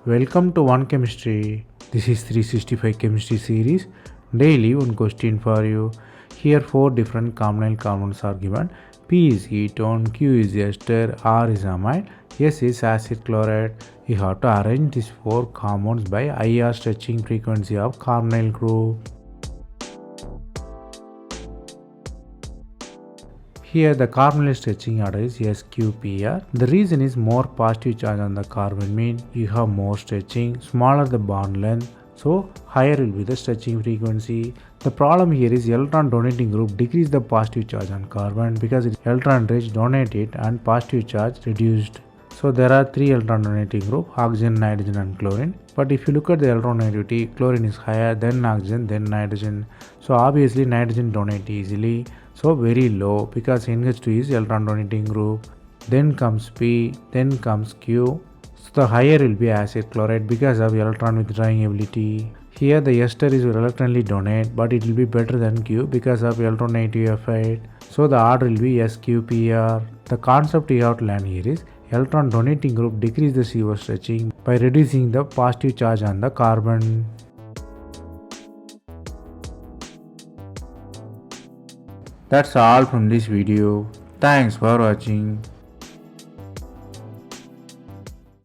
Welcome to One Chemistry. This is 365 Chemistry series. Daily one question for you. Here 4 different carbonyl compounds are given. P is ketone, Q is ester, R is amide, S is acid chloride. You have to arrange these 4 compounds by IR stretching frequency of carbonyl group. Here the carbonyl stretching order is SQPR. The reason is more positive charge on the carbon means you have more stretching, smaller the bond length, so higher will be the stretching frequency. The problem here is electron donating group decrease the positive charge on carbon because its electron rich donated and positive charge reduced. So there are 3 electron donating group, oxygen, nitrogen and chlorine. But if you look at the electron negativity, chlorine is higher, then oxygen, then nitrogen. So obviously nitrogen donate easily. So very low because NH2 is electron donating group. Then comes P, then comes Q. So the higher will be acid chloride because of electron withdrawing ability. Here the ester is reluctantly donate, but it will be better than Q because of electronegative effect. So the order will be SQPR. The concept you have to learn here is electron donating group decrease the CO stretching by reducing the positive charge on the carbon. That's all from this video. Thanks for watching.